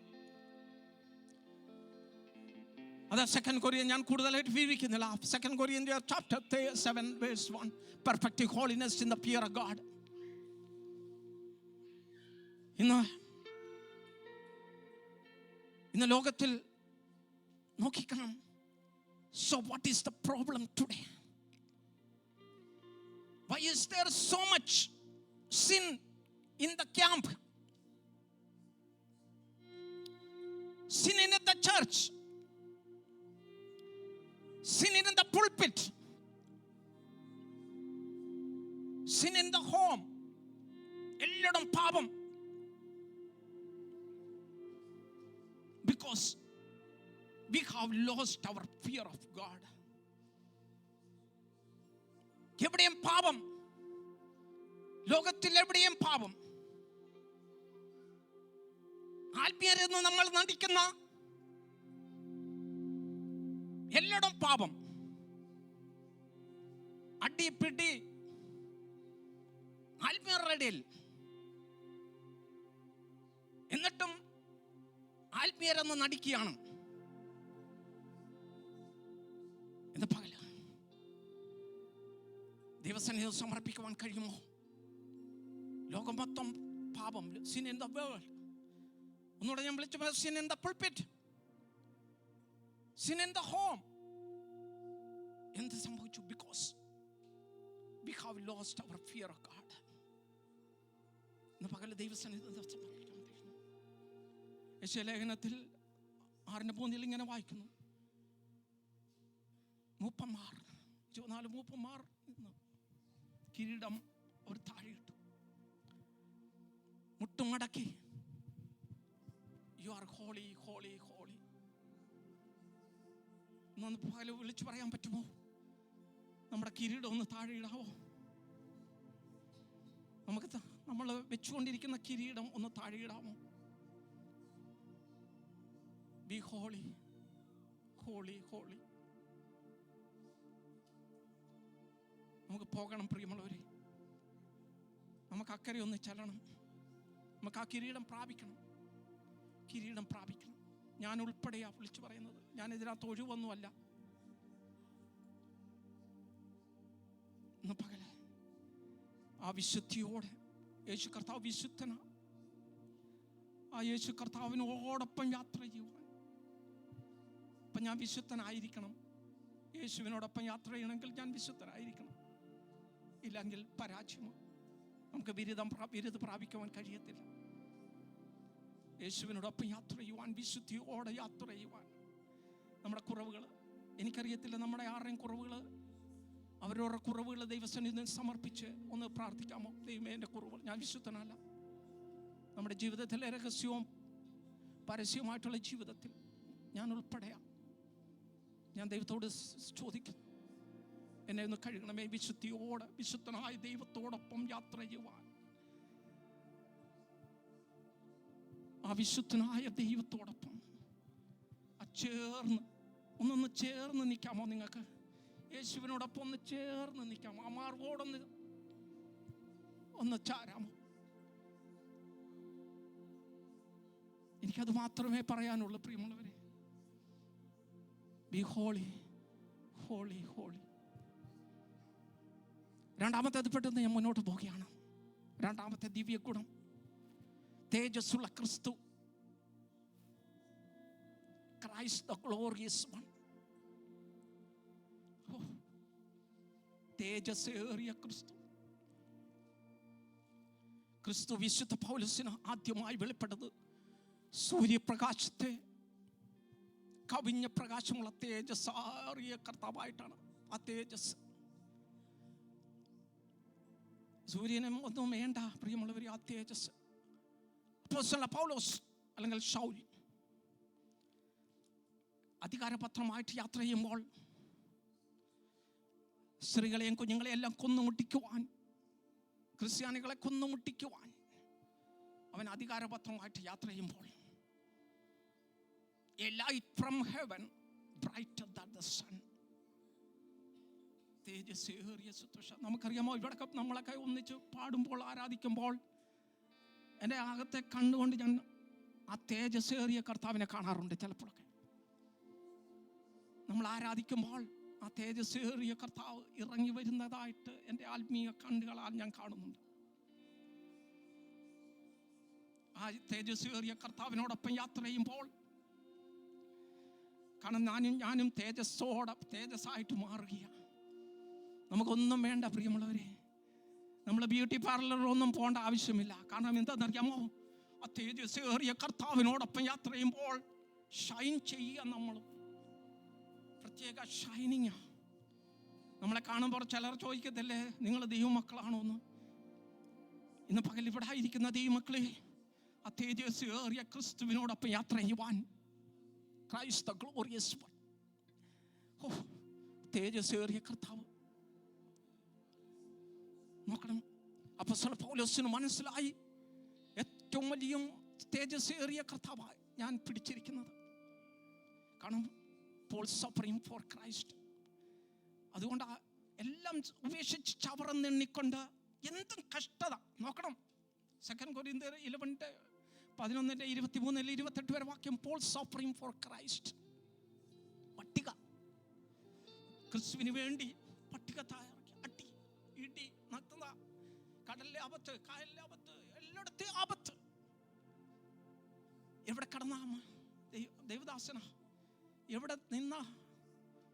അത് 2 Corinthians ഞാൻ കൂടുതലായിട്ട് വിവരിക്കുന്നില്ല. 2 Corinthians chapter 7 verse 1, perfect holiness in the fear of God. ഇന്ന് ലോകത്തിൽ നോക്കിക്കണം. So what is the problem today? Why is there so much sin in the camp? Sin in the church, sin in the pulpit, sin in the home. എല്ലായിടും പാപം. Because we have lost our fear of God. എവിടെയും പാപം, ലോകത്തിൽ എവിടെയും പാപം. ആത്മീയരെന്ന് നമ്മൾ നടിക്കുന്ന എല്ലായിടും പാപം, അടി പിടി ആത്മീയരുടെ ഇടയിൽ. എന്നിട്ടും ആത്മീയരെന്ന് നടിക്കുകയാണ്. ഇന്ന് പകല ദൈവസന്നിധിയിൽ സമർപ്പിക്കുവാൻ കഴിയുമോ? ലോകം മൊത്തം പാപം, sin in the world. ഒന്നുകൂടെ ഞാൻ വിളിച്ചു പറഞ്ഞ sin in the pulpit, sin in the home. എന്ത് സംഭവിച്ചു? Because we have lost our fear of God. ഇന്ന് പകൽ ദൈവസന്നിധിയിൽ യശയാലേഖനത്തിൽ 6:3 ഇങ്ങനെ വായിക്കുന്നു, മൂപ്പന്മാർ 24 മൂപ്പന്മാർ കിരീടം ഒരു താഴെയിട്ടു, മുട്ടുമടക്കി, you are holy holy holy. എന്നൊന്ന് പകൽ വിളിച്ചു പറയാൻ പറ്റുമോ? നമ്മുടെ കിരീടം ഒന്ന് താഴെ ഇടാവോ? നമുക്ക് നമ്മൾ വെച്ചുകൊണ്ടിരിക്കുന്ന കിരീടം ഒന്ന് താഴെ ഇടാമോ? Be holy holy holy. നമുക്ക് പോകണം പ്രിയമുള്ളവരെ, നമുക്ക് അക്കരെ ഒന്ന് ചെല്ലണം, നമുക്ക് ആ കിരീടം പ്രാപിക്കണം, കിരീടം പ്രാപിക്കണം. ഞാൻ ഉൾപ്പെടെയാ വിളിച്ചു പറയുന്നത്, ഞാൻ ഇതിനകത്ത് ഒഴിവൊന്നുമല്ല. ഇന്ന് പകല് ആ വിശുദ്ധിയോടെ, യേശു കർത്താവ് വിശുദ്ധനാ, ആ യേശു കർത്താവിനോടൊപ്പം യാത്ര ചെയ്യുവാൻ. അപ്പം ഞാൻ വിശുദ്ധനായിരിക്കണം. യേശുവിനോടൊപ്പം യാത്ര ചെയ്യണമെങ്കിൽ ഞാൻ വിശുദ്ധനായിരിക്കണം, ഇല്ലെങ്കിൽ പരാജയമാണ്. നമുക്ക് ബിരുദം പ്രാപിക്കുവാൻ കഴിയത്തില്ല. യേശുവിനോടൊപ്പം യാത്ര ചെയ്യുവാൻ, വിശുദ്ധിയോടെ യാത്ര ചെയ്യുവാൻ. നമ്മുടെ കുറവുകൾ, എനിക്കറിയത്തില്ല നമ്മുടെ ആരുടെയും കുറവുകൾ, അവരവരുടെ കുറവുകൾ ദൈവസന്നിധിയിൽ സമർപ്പിച്ച് ഒന്ന് പ്രാർത്ഥിക്കാമോ? ദൈവമേ, എൻ്റെ കുറവുകൾ, ഞാൻ വിശുദ്ധനല്ല. നമ്മുടെ ജീവിതത്തിലെ രഹസ്യവും പരസ്യവുമായിട്ടുള്ള ജീവിതത്തിൽ ഞാൻ ഉൾപ്പെടെയാണ്. ഞാൻ ദൈവത്തോട് ചോദിക്കുന്നു, എന്നെ ഒന്ന് കഴുകണമേ, വിശുദ്ധിയോടെ വിശുദ്ധനായ ദൈവത്തോടൊപ്പം യാത്ര ചെയ്യുവാൻ. ആ വിശുദ്ധനായ ദൈവത്തോടൊപ്പം ഒന്നൊന്ന് ചേർന്ന് നിൽക്കാമോ? നിങ്ങൾക്ക് യേശുവിനോടൊപ്പം ഒന്ന് ചേർന്ന് നിൽക്കാമോ? ആ മാർഗോടൊന്ന് ചാരാമോ? എനിക്കത് മാത്രമേ പറയാനുള്ളൂ പ്രിയമുള്ളവരെ. Be holy holy holy. രണ്ടാമത്തേത് പെട്ടെന്ന് ഞാൻ മുന്നോട്ട് പോവുകയാണ്. രണ്ടാമത്തെ ദിവ്യ ഗുണം, തേജസ്സുള്ള ക്രിസ്തു, ക്രൈസ്റ്റ് ദ ഗ്ലോറിയസ് വൺ. തേജസ്സേറിയ ക്രിസ്തു. ക്രിസ്തു വിശുദ്ധ പൗലോസിന് ആദ്യമായി വെളിപ്പെട്ടത് സൂര്യപ്രകാശത്തെ കവിഞ്ഞ പ്രകാശമുള്ള തേജസ്സേറിയ കർത്താവായിട്ടാണ്. ആ തേജസ് സൂര്യനും ഒന്നും വേണ്ട പ്രിയമുള്ളവർ. ആ തേജസ് അപ്പോസ്തലൻ പൗലോസ് അല്ലെങ്കിൽ ശൗൽ അധികാരപത്രമായിട്ട് യാത്ര ചെയ്യുമ്പോൾ സ്ത്രീകളെയും കുഞ്ഞുങ്ങളെയും എല്ലാം കൊന്നുമുട്ടിക്കുവാൻ, ക്രിസ്ത്യാനികളെ കൊന്നുമുട്ടിക്കുവാൻ അവൻ അധികാരപത്രമായിട്ട് യാത്ര ചെയ്യുമ്പോൾ, a light from heaven brighter than the sun. തേജസ്സേറിയ ശുശ്രൂഷ. നമുക്കറിയാമോ, ഇവിടൊക്കെ നമ്മളൊക്കെ ഒന്നിച്ച് പാടുമ്പോൾ, ആരാധിക്കുമ്പോൾ എൻ്റെ അകത്തെ കണ്ണുകൊണ്ട് ഞാൻ ആ തേജസ്സേറിയ കർത്താവിനെ കാണാറുണ്ട്. ചിലപ്പോഴൊക്കെ നമ്മൾ ആരാധിക്കുമ്പോൾ ആ തേജസ്സേറിയ കർത്താവ് ഇറങ്ങി വരുന്നതായിട്ട് എൻ്റെ ആത്മീയ കണ്ണുകളാൽ ഞാൻ കാണുന്നുണ്ട്. ആ തേജസ്സേറിയ കർത്താവിനോടൊപ്പം യാത്ര ചെയ്യുമ്പോൾ, കാരണം ഞാനും തേജസ്സായിട്ട് മാറുകയാണ്. നമുക്കൊന്നും വേണ്ട പ്രിയമുള്ളവരെ, നമ്മൾ ബ്യൂട്ടി പാർലറിലൊന്നും പോകേണ്ട ആവശ്യമില്ല. കാരണം എന്താണെന്നറിയാമോ, ആ തേജസ്സേറിയ കർത്താവിനോടൊപ്പം യാത്ര ചെയ്യുമ്പോൾ ഷൈൻ ചെയ്യുക. നമ്മൾ പ്രത്യേക ഷൈനിങ്. നമ്മളെ കാണുമ്പോൾ ചിലർ ചോദിക്കത്തില്ലേ, നിങ്ങൾ ദൈവമക്കളാണോ എന്ന്? ഇന്ന് പകൽ ഇവിടെ ഇരിക്കുന്ന ദൈവമക്കളെ, ആ തേജസ്സേറിയ ക്രിസ്തുവിനോടൊപ്പം യാത്ര ചെയ്യുവാൻ, ക്രൈസ്റ്റ് ദ ഗ്ലോറിയസ് വൺ. തേജസ്സേറിയ കർത്താവ്. നോക്കണം, അപ്പോസ്തലൻ പൗലോസിന് മനസ്സിലായി, ഏറ്റവും വലിയ തേജസ്സേറിയ കർത്താവായി ഞാൻ പിടിച്ചിരിക്കുന്നത്. കാരണം പോൾ സഫറിങ് ഫോർ ക്രൈസ്റ്റ്. അതുകൊണ്ട് എല്ലാം ഉപേക്ഷിച്ച് ചവറന്നെണ്ണിക്കൊണ്ട് എന്തും കഷ്ടത. നോക്കണം, 2 കൊരിന്ത്യർ 11:23-28 വരെ വാക്യം. Paul suffering for Christ. പട്ടിക, ക്രിസ്തുവിന് വേണ്ടി പട്ടിക തയ്യാറാക്കി, അടി, ഇടി, നഗ്നത, കടലിലെ ആപത്ത്, കായലിലെ ആപത്ത്, എല്ലായിടത്തെ ആപത്ത്. എവിടെ കടന്നാ ദൈവദാസന, എവിടെ നിന്നാ?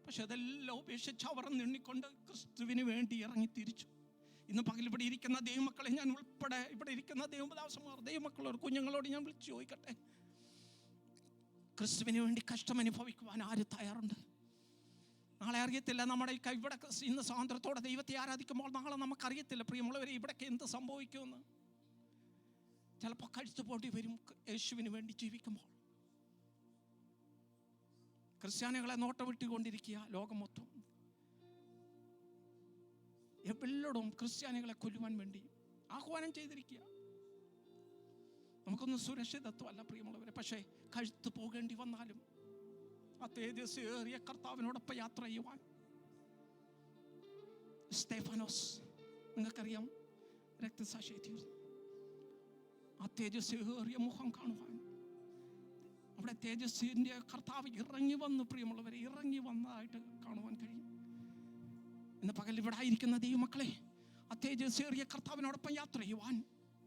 പക്ഷെ അതെല്ലാം ഉപേക്ഷിച്ച് അവർ നിണ്ണിക്കൊണ്ട് ക്രിസ്തുവിന് വേണ്ടി ഇറങ്ങി തിരിച്ചു. ഇന്ന് പകൽ ഇവിടെ ഇരിക്കുന്ന ദൈവമക്കളെ, ഞാൻ ഉൾപ്പെടെ ഇവിടെ ഇരിക്കുന്ന ദൈവദാസന്മാർ, ദൈവമക്കളോട്, കുഞ്ഞുങ്ങളോട് ഞാൻ വിളിച്ചു ചോദിക്കട്ടെ, ക്രിസ്തുവിന് വേണ്ടി കഷ്ടം അനുഭവിക്കുവാൻ ആര് തയ്യാറുണ്ട്? നാളെ അറിയത്തില്ല. നമ്മുടെ ഇവിടെ ഇന്ന് സ്വാതന്ത്ര്യത്തോടെ ദൈവത്തെ ആരാധിക്കുമ്പോൾ നാളെ നമുക്കറിയത്തില്ല പ്രിയമുള്ളവരെ ഇവിടേക്ക് എന്ത് സംഭവിക്കുമെന്ന്. ചിലപ്പോൾ കഴുത്തു പോണ്ടി വരും യേശുവിന് വേണ്ടി ജീവിക്കുമ്പോൾ. ക്രിസ്ത്യാനികളെ നോട്ടം വിട്ടുകൊണ്ടിരിക്കുക ലോകം മൊത്തം. എപ്പോഴും ക്രിസ്ത്യാനികളെ കൊല്ലുവാൻ വേണ്ടി ആഹ്വാനം ചെയ്തിരിക്കുക. നമുക്കൊന്നും സുരക്ഷിതത്വമല്ല പ്രിയമുള്ളവരെ. പക്ഷേ കഴുത്തു പോകേണ്ടി വന്നാലും ആ തേജസ്സേറിയ കർത്താവിനോടൊപ്പം യാത്ര ചെയ്യുവാൻ. സ്തെഫാനോസ് നിങ്ങൾക്കറിയാം, രക്തസാക്ഷിയായി തീർന്നു. ആ തേജസ്സേറിയ മുഖം കാണുവാൻ അവിടെ തേജസ്സിന്റെ കർത്താവ് ഇറങ്ങി വന്നു പ്രിയമുള്ളവരെ, ഇറങ്ങി വന്നതായിട്ട് കാണുവാൻ കഴിയും. ഇന്ന് പകൽ ഇവിടെ ആയിരിക്കുന്ന ദൈവമക്കളെ, ആ തേജസ്സേറിയ കർത്താവിനോടൊപ്പം യാത്ര ചെയ്യുവാൻ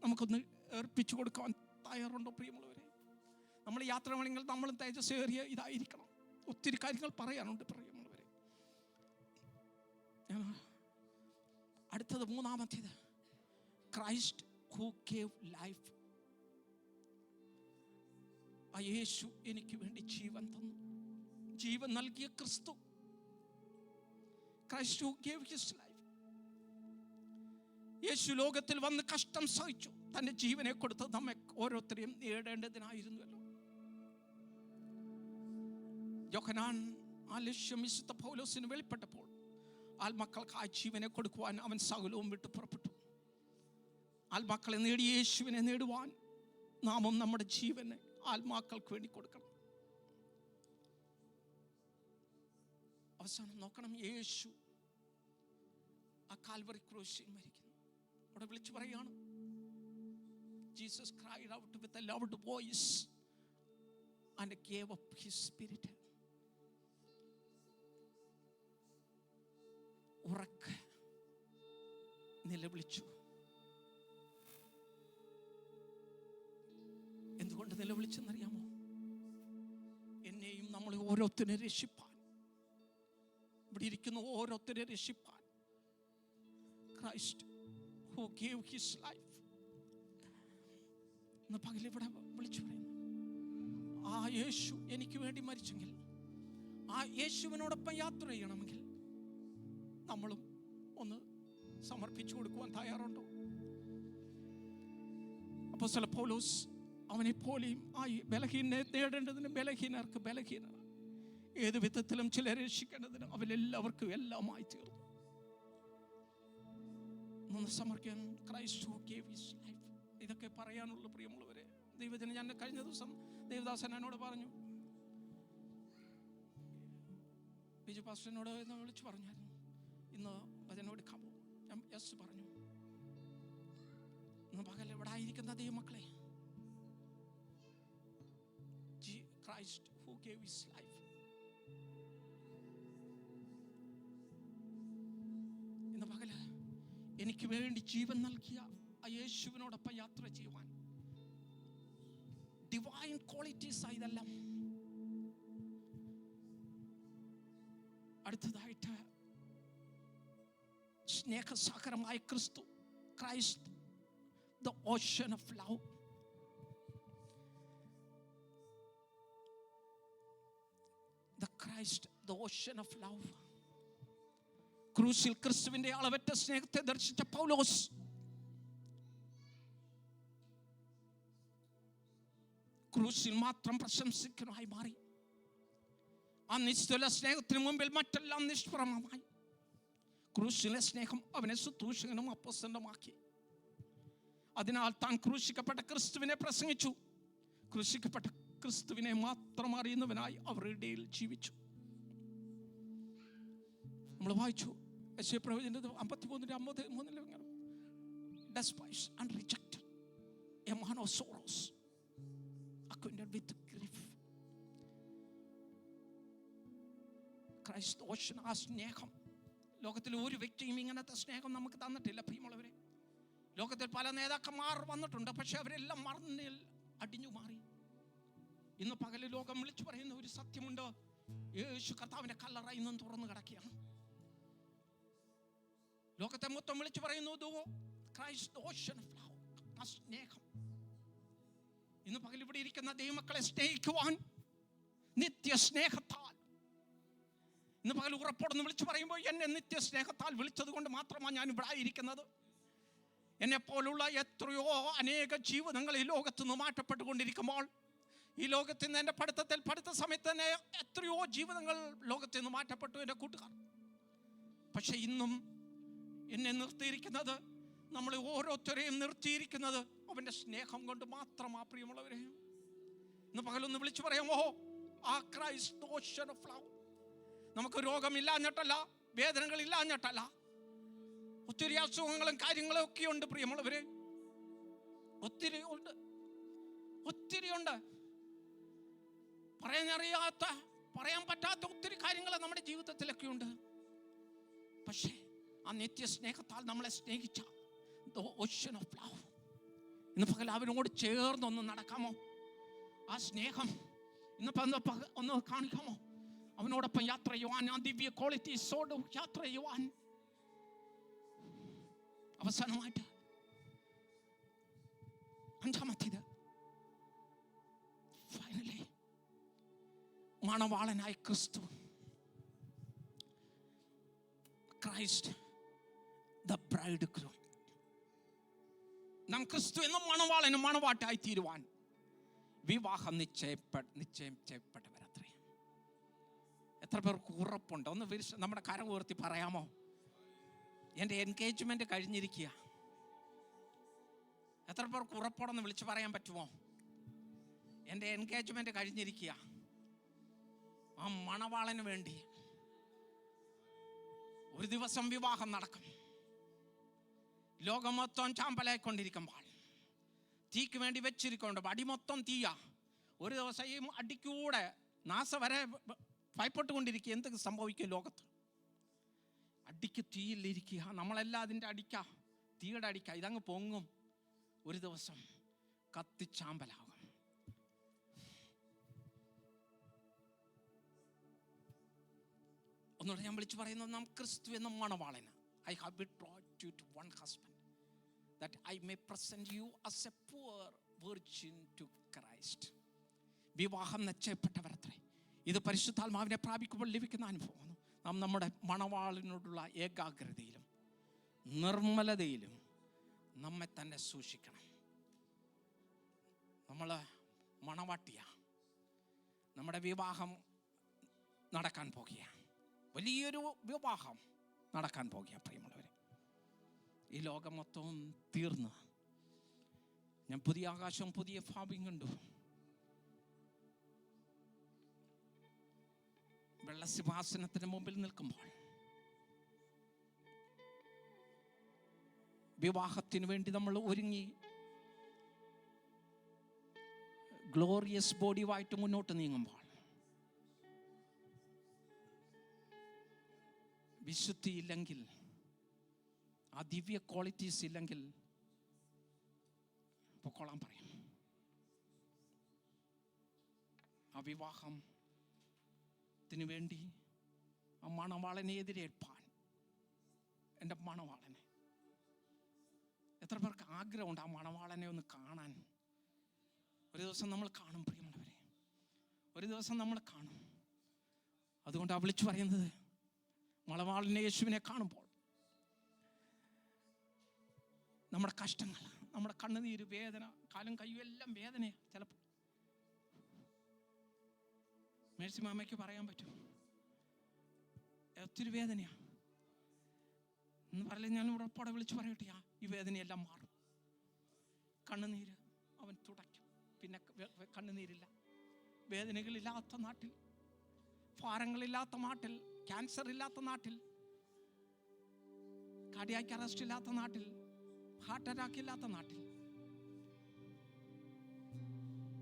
നമുക്കൊന്ന് ഏർപ്പിച്ചു കൊടുക്കാൻ തയ്യാറുണ്ടോ പ്രിയമുള്ളവരെ? നമ്മൾ യാത്ര വേണമെങ്കിൽ നമ്മൾ തേജസ്സേറിയ ഇതായിരിക്കണം. ഒത്തിരി കാര്യങ്ങൾ പറയാനുണ്ട് പ്രിയമുള്ളവരെ. അടുത്തത് മൂന്നാമത്തേത്, ക്രൈസ്റ്റ് ഹു ഗേവ് ലൈഫ്. ആ യേശു എനിക്ക് വേണ്ടി ജീവൻ തന്നു. ജീവൻ നൽകിയ ക്രിസ്തു, Christ who gave his life. യേശു ലോകത്തിൽ വന്ന് കഷ്ടം സഹിച്ചു, തന്റെ ജീവനെ കൊടുത്ത് നമ്മെ ഓരോരുത്തരെയും നേടേണ്ടതിനായിരുന്നുവല്ലോ. യോഹന്നാൻ ആ ലക്ഷ്യം വിശുദ്ധ പൗലോസിന് വെളിപ്പെട്ടപ്പോൾ ആത്മാക്കൾക്ക് ആ ജീവനെ കൊടുക്കുവാൻ അവൻ സകലവും വിട്ടു പുറപ്പെട്ടു. ആത്മാക്കളെ നേടി യേശുവിനെ നേടുവാൻ നാമും നമ്മുടെ ജീവനെ ആത്മാക്കൾക്ക് വേണ്ടി കൊടുക്കണം. അവസാനം നോക്കണം, യേശു ആ കാൽവറി ക്രൂശിൽ മരിക്കുന്നു. അവിടെ വിളിച്ചു പറയുകയാണ്, Jesus cried out with a loud voice and gave up his spirit. ഉറക്കെ നിലവിളിച്ചു. എന്തുകൊണ്ട് നിലവിളിച്ചെന്നറിയാമോ? എന്നെയും നമ്മളെ ഓരോരുത്തരെ രക്ഷിപ്പാൻ, ഇവിടെ ഇരിക്കുന്ന ഓരോരുത്തരെ രക്ഷിപ്പാൻ. Christ who gave his life. ഇന്ന് പകൽ ഇവിടെ വിളിച്ചു പറയുന്നു, ആ യേശു എനിക്ക് വേണ്ടി മരിച്ചെങ്കിൽ, ആ യേശുവിനോടൊപ്പം യാത്ര ചെയ്യണമെങ്കിൽ നമ്മളും ഒന്ന് സമർപ്പിച്ചു കൊടുക്കുവാൻ തയ്യാറുണ്ടോ? അപ്പോസ്തലൻ പൗലോസ് അവനെ പോലെയും ആയി. ബലഹീനനെ നേടേണ്ടതിന് ബലഹീനർക്ക് ബലഹീനർ, ഏത് വിധത്തിലും ചിലരെ രക്ഷിക്കേണ്ടതിന് അവരെല്ലാവർക്കും എല്ലാമായി തീർന്നു. ഒന്ന് സമർപ്പിക്കാൻ. Christ who gave his life. ഇതൊക്കെ പറയാനുള്ള പ്രിയമുള്ളവരെ, ദൈവത്തിന് ഞാൻ കഴിഞ്ഞ ദിവസം ദേവദാസൻ എന്നോട് പറഞ്ഞു, ബിജു പാസ്റ്ററിനോട് വിളിച്ചു പറഞ്ഞായിരുന്നു, ഇന്ന് വചനം എടുക്കാമോ? ഞാൻ യെസ് പറഞ്ഞു. ഇന്ന് പകൽ ഇവിടെ ആയിരിക്കുന്ന ദൈവമക്കളെ, Christ who gave his life. ഇന്ന് പകൽ എനിക്ക് വേണ്ടി ജീവൻ നൽകിയ ആ യേശുവിനോടൊപ്പം യാത്ര ചെയ്യുവാൻ. ഡിവൈൻ ക്വാളിറ്റീസ് ഇതെല്ലാം. അടുത്തതായിട്ട് സ്നേഹസാഗരമായ ക്രിസ്തു, Christ the ocean of love. The Christ, the ocean of love. ക്രൂശിൽ ക്രിസ്തുവിന്റെ അളവറ്റ സ്നേഹത്തെ ദർശിച്ച പൗലോസ് ക്രൂശിൽ മാത്രം പ്രശംസിക്കനായി മാറി. ആ നിശ്ചല സ്നേഹത്തിന് മുമ്പിൽ മറ്റെല്ലാം നിഷ്പ്രഭമായി. ക്രൂശിലെ സ്നേഹം അവനെ ശുശ്രൂഷകനും അപ്പോസ്തലനുമാക്കി. അതിനാൽ താൻ ക്രൂശിക്കപ്പെട്ട ക്രിസ്തുവിനെ പ്രസംഗിച്ചു. ക്രൂശിക്കപ്പെട്ട ക്രിസ്തുവിനെ മാത്രം അറിയുന്നവനായി അവരുടെ ഇടയിൽ ജീവിച്ചു. നമ്മൾ വായിച്ചു യെശയ്യാപ്രവചനം 53:53 despised and rejected, a man of sorrows, acquainted with grief. Christ Ocean, ആ സ്നേഹം ലോകത്തിൽ ഒരു വ്യക്തിയും ഇങ്ങനത്തെ സ്നേഹം നമുക്ക് തന്നിട്ടില്ല പ്രിയമുള്ളവരെ. ലോകത്തിൽ പല നേതാക്കന്മാർ വന്നിട്ടുണ്ട്, പക്ഷെ അവരെല്ലാം മറന്നിൽ അടിഞ്ഞു മാറി. ഇന്ന് പകല് ലോകം വിളിച്ചു പറയുന്ന ഒരു സത്യമുണ്ട്, യേശു കർത്താവിന്റെ കല്ലറ ഇന്നും തുറന്നു കിടക്കുകയാണ്. ലോകത്തെ മൊത്തം വിളിച്ചു പറയുന്നു ക്രൈസ്റ്റ് ഓഷൻ ഓഫ് ലവ്, ആ സ്നേഹം. ഇന്ന് പകൽ ഇവിടെ ഇരിക്കുന്ന ദൈവമക്കളെ സ്നേഹിക്കുവാൻ നിത്യ സ്നേഹത്താൽ, ഇന്ന് പകൽ ഉറപ്പോടെന്ന് വിളിച്ചു പറയുമ്പോൾ എന്നെ നിത്യ സ്നേഹത്താൽ വിളിച്ചത് കൊണ്ട് മാത്രമാണ് ഞാൻ ഇവിടെ ആയിരിക്കുന്നത്. എന്നെ പോലുള്ള എത്രയോ അനേക ജീവിതങ്ങൾ ഈ ലോകത്ത് നിന്ന് മാറ്റപ്പെട്ടുകൊണ്ടിരിക്കുമ്പോൾ, ഈ ലോകത്തിൽ നിന്ന് എൻ്റെ പഠിത്ത സമയത്ത് തന്നെ എത്രയോ ജീവിതങ്ങൾ ലോകത്തിൽ നിന്ന് മാറ്റപ്പെട്ടു എൻ്റെ കൂട്ടുകാർ. പക്ഷെ ഇന്നും എന്നെ നിർത്തിയിരിക്കുന്നത്, നമ്മളെ ഓരോരുത്തരെയും നിർത്തിയിരിക്കുന്നത് അവൻ്റെ സ്നേഹം കൊണ്ട് മാത്രമാ. പ്രിയമുള്ളവരെ, ഇന്ന് പകലൊന്ന് വിളിച്ചു പറയാമോ, ആ ക്രൈസ്റ്റ് ഓഷൻ ഓഫ് ലവ്. നമുക്ക് രോഗമില്ലാഞ്ഞിട്ടല്ല, വേദനകളില്ലാഞ്ഞിട്ടല്ല, ഒത്തിരി അസുഖങ്ങളും കാര്യങ്ങളും ഒക്കെ ഉണ്ട് പ്രിയമുള്ളവരെ, ഒത്തിരി ഉണ്ട്, ഒത്തിരി ഉണ്ട്. പറയാൻ പറ്റാത്ത ഒത്തിരി കാര്യങ്ങൾ നമ്മുടെ ജീവിതത്തിലൊക്കെ ഉണ്ട്. പക്ഷേ ആ നിത്യ സ്നേഹത്താൽ നമ്മളെ സ്നേഹിച്ച ഓഷൻ ഓഫ് ലവ്, ഇന്ന് പകൽ അവനോട് ചേർന്നൊന്ന് നടക്കാമോ? ആ സ്നേഹം ഇന്നിപ്പോ ഒന്ന് കാണിക്കാമോ? അവനോടൊപ്പം യാത്ര ചെയ്യുവാൻ, ആ ദിവ്യ ക്വാളിറ്റീസോട് യാത്ര ചെയ്യുവാൻ. അവസാനമായിട്ട് അഞ്ചാമത്തേത്, ഫൈനലി മണവാളനായ ക്രിസ്തു, ക്രൈസ്റ്റ് ദ ബ്രൈഡ്ഗ്രൂം. നാം ക്രിസ്തു എന്ന മണവാളനും മണവാട്ടായി തീരുവാൻ വിവാഹം നിശ്ചയം ചെയ്യപ്പെട്ടവരത്രേ. എത്ര പേർക്ക് ഉറപ്പുണ്ട്? ഒന്ന് നമ്മുടെ കരം ഉയർത്തി പറയാമോ? എൻ്റെ എൻഗേജ്മെന്റ് കഴിഞ്ഞിരിക്കുക. എത്ര പേർക്ക് ഉറപ്പോടെന്ന് വിളിച്ച് പറയാൻ പറ്റുമോ? എൻ്റെ എൻഗേജ്മെന്റ് കഴിഞ്ഞിരിക്കുക. ആ മണവാളന് വേണ്ടി ഒരു ദിവസം വിവാഹം നടക്കും. ലോകം മൊത്തം ചാമ്പലായിക്കൊണ്ടിരിക്കുമ്പോൾ, തീക്ക് വേണ്ടി വെച്ചിരിക്കുമ്പോൾ, അടി മൊത്തം തീയാ. ഒരു ദിവസം ഈ അടിക്കൂടെ നാസ വരെ ഭയപ്പെട്ടുകൊണ്ടിരിക്കുക, എന്തൊക്കെ സംഭവിക്കും ലോകത്ത്. അടിക്ക് തീയിലിരിക്കുക, നമ്മളെല്ലാം അതിൻ്റെ അടിക്ക, തീയുടെ അടിക്ക, ഇതങ്ങ് പൊങ്ങും. ഒരു ദിവസം കത്തിച്ചാമ്പലാകും. ഒന്നുകൂടെ ഞാൻ വിളിച്ചു പറയുന്നത്, നാം ക്രിസ്തു എന്ന മണവാളന്, I have betrothed you to one husband, that I may present you as a poor virgin to Christ. വിവാഹം നിശ്ചയപ്പെട്ടവരത്രേ. ഇത് പരിശുദ്ധാത്മാവിനെ പ്രാപിക്കുമ്പോൾ ലഭിക്കുന്ന അനുഭവമാണ്. നാം നമ്മുടെ മണവാളിനോടുള്ള ഏകാഗ്രതയിലും നിർമ്മലതയിലും നമ്മെ തന്നെ സൂക്ഷിക്കണം. നമ്മൾ മണവാട്ടിയ, നമ്മുടെ വിവാഹം നടക്കാൻ പോകുക, വലിയൊരു വിവാഹം നടക്കാൻ പോകുക പ്രിയമുള്ളവരെ. ഈ ലോകം മൊത്തവും തീർന്ന് ഞാൻ പുതിയ ആകാശം പുതിയ ഭാവി കണ്ടു. വെള്ളസിംഹാസനത്തിന് മുമ്പിൽ നിൽക്കുമ്പോൾ വിവാഹത്തിന് വേണ്ടി നമ്മൾ ഒരുങ്ങി ഗ്ലോറിയസ് ബോഡിയുമായിട്ട് മുന്നോട്ട് നീങ്ങുമ്പോൾ, വിശുദ്ധി ഇല്ലെങ്കിൽ, ആ ദിവ്യ ക്വാളിറ്റീസ് ഇല്ലെങ്കിൽ പൊക്കോളാൻ പറയും. ആ വിവാഹത്തിന് വേണ്ടി ആ മണവാളനെ എതിരേൽപ്പാൻ, എൻ്റെ മണവാളനെ. എത്ര പേർക്ക് ആഗ്രഹമുണ്ട് ആ മണവാളനെ ഒന്ന് കാണാൻ? ഒരു ദിവസം നമ്മൾ കാണും പ്രിയമുള്ളവരെ, ഒരു ദിവസം നമ്മൾ കാണും. അതുകൊണ്ടാണ് വിളിച്ചു പറയുന്നത്, മണവാളനെ യേശുവിനെ കാണുമ്പോൾ നമ്മുടെ കഷ്ടങ്ങൾ, നമ്മുടെ കണ്ണുനീര്, വേദന, കാലും കയ്യും എല്ലാം വേദനയാണ്. ചിലപ്പോൾ മേഴ്സി മാമയ്ക്ക് പറയാൻ പറ്റും, ഒത്തിരി വേദനയാ എന്ന് പറയില്ല. ഞാൻ ഉറപ്പോടെ വിളിച്ചു പറയട്ടെ, ഈ വേദനയെല്ലാം മാറും. കണ്ണുനീര് അവൻ തുടയ്ക്കും. പിന്നെ കണ്ണുനീരില്ല, വേദനകളില്ലാത്ത നാട്ടിൽ, ഭാരങ്ങളില്ലാത്ത നാട്ടിൽ, ക്യാൻസർ ഇല്ലാത്ത നാട്ടിൽ, കാർഡിയാക് അറസ്റ്റ് ഇല്ലാത്ത നാട്ടിൽ, ഹാർട്ട് അറ്റാക്ക് ഇല്ലാത്ത നാട്ടിൽ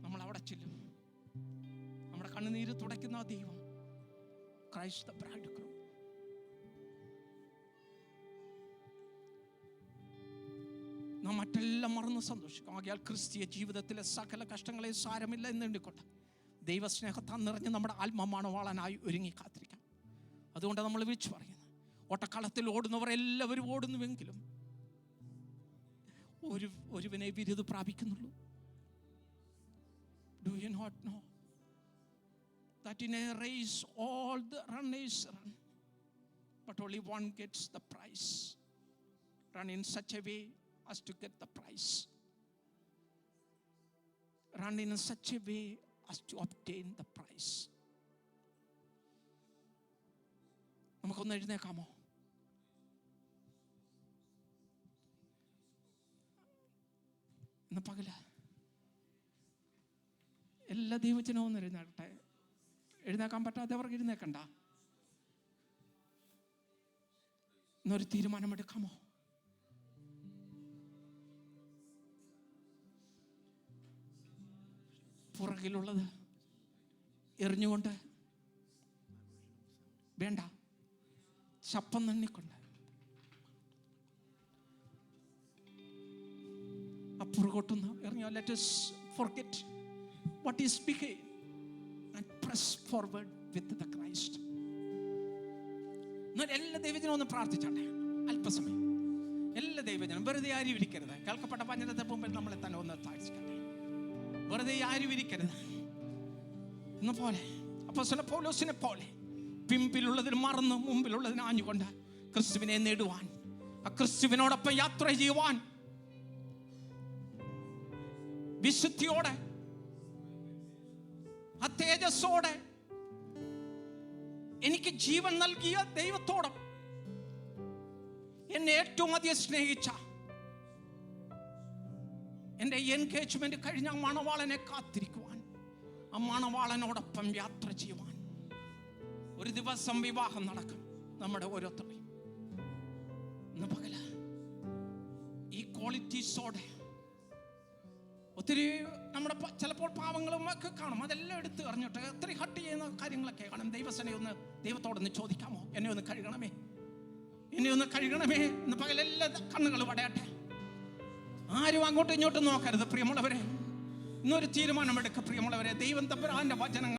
നമ്മൾ അവിടെ ചെല്ലും. നമ്മുടെ കണ്ണുനീര് തുടയ്ക്കുന്ന ദൈവം, ക്രൈസ്റ്റ് ദ ബ്രൈഡ്ഗ്രൂം. നാം മറ്റെല്ലാം മറന്ന് സന്തോഷിക്കും. ആകയാൽ ക്രിസ്തീയ ജീവിതത്തിലെ സകല കഷ്ടങ്ങളെ സാരമില്ല എന്നെണ്ണിക്കൊണ്ട് ദൈവസ്നേഹത്താൽ നിറഞ്ഞ് നമ്മുടെ ആത്മമാണവാളനായി ഒരുങ്ങി കാത്തിരിക്കാം. അതുകൊണ്ട് നമ്മൾ വിളിച്ചു പറയുന്നത്, ഓട്ടക്കളത്തിൽ ഓടുന്നവർ എല്ലാവരും ഓടുന്നുവെങ്കിലും ഒരുവനെ ബിരുദ പ്രാപിക്കുന്നുള്ളൂ. Do you not know that in a race all the runners run, but only one gets the prize? Run in such a way as to get the prize. Run in such a way as to obtain the prize. നമുക്കൊന്ന് എഴുന്നേക്കാമോ? ഇന്ന് പകല എല്ലാ ദൈവജനവും ഒന്ന് എഴുന്നേക്കട്ടെ. എഴുന്നേക്കാൻ പറ്റാത്തവർക്ക് എഴുന്നേക്കണ്ട. ഇന്നൊരു തീരുമാനമെടുക്കാമോ? പുറകിലുള്ളത് എറിഞ്ഞുകൊണ്ട് വേണ്ട, ശപ്പം നന്നിക്കൊണ്ട് പുറകോട്ടൊന്ന് എറിഞ്ഞോ. Let us forget what is behind and press forward with the Christ. എല്ലാ ദൈവജനം ഒന്ന് പ്രാർത്ഥിച്ചോട്ടെ അല്പസമയം. എല്ലാ ദൈവജനം വെറുതെ ആരും ഇരിക്കരുത്. കേൾക്കപ്പെട്ട വചനത്തെ മുമ്പിൽ നമ്മളെ തന്നെ ഒന്ന് താഴ്ചക്കട്ടെ. വെറുതെ ആരും ഇരിക്കരുത്. എന്ന പോലെ അപ്പോസ്തലൻ പൗലോസിനെ പോലെ പിമ്പിലുള്ളതിന് മറന്ന് മുമ്പിലുള്ളതിന് ആഞ്ഞുകൊണ്ട് ക്രിസ്തുവിനെ നേടുവാൻ, ആ ക്രിസ്തുവിനോടൊപ്പം യാത്ര ചെയ്യുവാൻ വിശുദ്ധിയോടെ, ആ തേജസ്സോടെ എനിക്ക് ജീവൻ നൽകിയ ദൈവത്തോടൊപ്പം എന്നെ ഏറ്റവും അധികം സ്നേഹിച്ച എൻ്റെ എൻഗേജ്മെന്റ് കഴിഞ്ഞ മണവാളനെ കാത്തിരിക്കുവാൻ, ആ മണവാളനോടൊപ്പം യാത്ര ചെയ്യുവാൻ. ഒരു ദിവസം വിവാഹം നടക്കും നമ്മുടെ ഓരോരുത്തരെയും. ഇന്ന് പകല ഈ ക്വാളിറ്റീസോടെ ഒത്തിരി നമ്മുടെ ചിലപ്പോൾ പാവങ്ങളും ഒക്കെ കാണും. അതെല്ലാം എടുത്ത് അറിഞ്ഞിട്ട് ഒത്തിരി ഹട്ട് ചെയ്യുന്ന കാര്യങ്ങളൊക്കെ കാണും. ദൈവസനെ ഒന്ന് ദൈവത്തോടൊന്ന് ചോദിക്കാമോ? എന്നെ ഒന്ന് കഴുകണമേ, എന്നെ ഒന്ന് കഴുകണമേ. ഇന്ന് പകലെല്ലാ കണ്ണുകൾ വടയട്ടെ. ആരും അങ്ങോട്ടും ഇങ്ങോട്ടും നോക്കരുത് പ്രിയമുള്ളവരെ. ഇന്നൊരു തീരുമാനമെടുക്കുക പ്രിയമുള്ളവരെ. ദൈവം തമ്പുരാന്റെ വചനങ്ങൾ